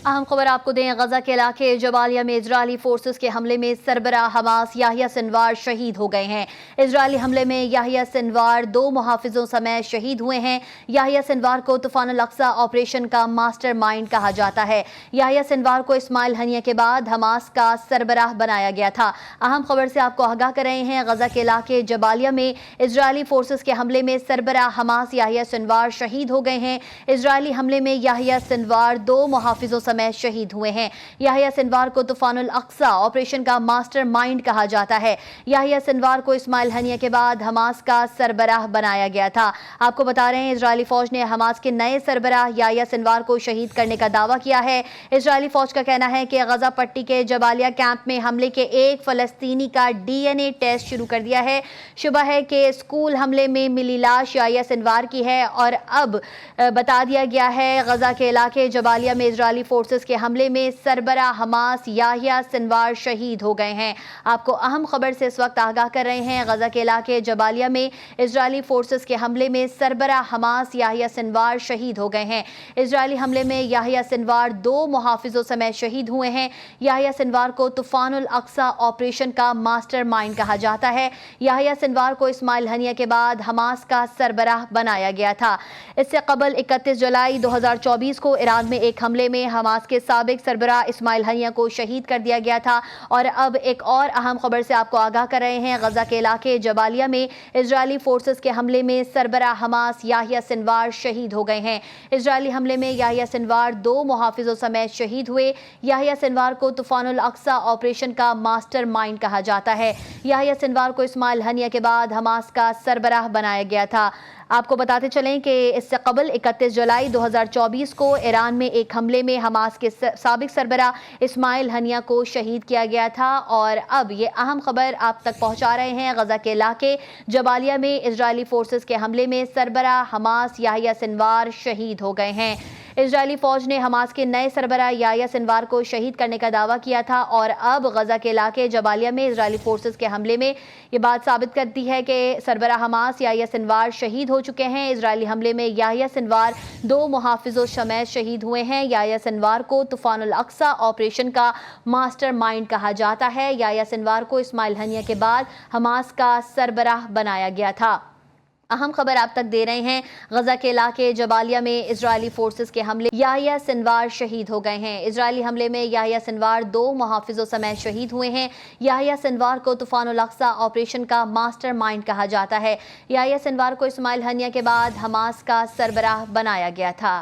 अहम खबर आपको दें, गजा के इलाके जबालिया में इजरायली फोर्सेस के हमले में सरबराह हमास याहिया सिनवार शहीद हो गए हैं। इजरायली हमले में याहिया सिनवार 2 मुहाफिजों समेत शहीद हुए हैं। याहिया सिनवार को तूफान अल अक्सा ऑपरेशन का मास्टरमाइंड कहा जाता है। याहिया सिनवार को इस्माइल हनिया के बाद हमास का सरबराह बनाया गया था। अहम खबर से आपको आगाह कर रहे हैं, गजा के इलाके जबालिया में इजरायली फोर्सेस के हमले में सरबराह हमास याहिया सिनवार शहीद हो गए हैं। इजरायली हमले में याहिया सिनवार 2 मुहाफिजों में शहीद हुए हैं। याहिया सिनवार को तूफान अल अक्सा ऑपरेशन का मास्टरमाइंड कहा जाता है। याहिया सिनवार को इस्माइल हनिया के बाद हमास का सरबराह बनाया गया था। आपको बता रहे हैं, इजरायली फौज ने हमास के नए सरबराह याहिया सिनवार को शहीद करने का दावा किया है। इजरायली फौज का कहना है कि गजा पट्टी के जबालिया कैंप में हमले के एक फलस्तीनी का DNA टेस्ट शुरू कर दिया है। शुबह है कि स्कूल हमले में मिली लाश याहिया सिनवार की है और अब बता दिया गया है गजा के इलाके जबालिया में इजरायली फोर्सेस के हमले में सरबराह हमास याहिया सिनवार शहीद हो गए हैं। आपको अहम खबर से इस वक्त आगाह कर रहे हैं, गजा के इलाके जबालिया में इजरायली फोर्सेस के हमले में सरबराह हमास याहिया सिनवार शहीद हो गए हैं। इजरायली हमले में याहिया सिनवार 2 मुहाफिजों समेत शहीद हुए हैं। याहिया सिनवार को तूफान अल अक्सा ऑपरेशन का मास्टरमाइंड कहा जाता है। याहिया सिनवार को इस्माइल हनिया के बाद हमास का सरबराह बनाया गया था। इससे कबल 31 जुलाई 2024 को ईरान में एक हमले में हमास के साबिक सरबराह इस्माइल हनिया को शहीद कर दिया गया था। और अब एक और अहम खबर से आपको आगाह कर रहे हैं, गजा के इलाके जबालिया में इजरायली फोर्सेस के हमले में सरबराह हमास याहिया सिनवार शहीद हो गए हैं। इजरायली हमले में याहिया सिनवार 2 मुहाफिजों समेत शहीद हुए। याहिया सिनवार को तूफान अल अक्सा ऑपरेशन का मास्टरमाइंड कहा जाता है। याहिया सिनवार को इस्माइल हनिया के बाद हमास का सरबराह बनाया गया था। आपको बताते चलें कि इससे कबल 31 जुलाई 2024 को ईरान में एक हमले में हमास के साबिक सरबराह इस्माइल हनिया को शहीद किया गया था। और अब ये अहम खबर आप तक पहुंचा रहे हैं, गजा के इलाके जबालिया में इजरायली फोर्सेस के हमले में सरबराह हमास याहिया सिनवार शहीद हो गए हैं। इजरायली फौज ने हमास के नए सरबराह याहिया सिनवार को शहीद करने का दावा किया था और अब गजा के इलाके जबालिया में इजरायली फोर्सेस के हमले में ये बात साबित करती है कि सरबराह हमास याहिया सिनवार शहीद हो चुके हैं। इजरायली हमले में याहिया सिनवार 2 मुहाफिजों समेत शहीद हुए हैं। याहिया सिनवार को तूफान अल अक्सा ऑपरेशन का मास्टरमाइंड कहा जाता है। याहिया सिनवार को इस्माइल हनिया के बाद हमास का सरबराह बनाया गया था। अहम खबर आप तक दे रहे हैं, गजा के इलाके जबालिया में इजरायली फोर्सेस के हमले याहिया सिनवार शहीद हो गए हैं। इजरायली हमले में याहिया सिनवार 2 मुहाफिजों समेत शहीद हुए हैं। याहिया सिनवार को तूफान अल अक्सा ऑपरेशन का मास्टरमाइंड कहा जाता है। याहिया सिनवार को इस्माइल हनिया के बाद हमास का सरबराह बनाया गया था।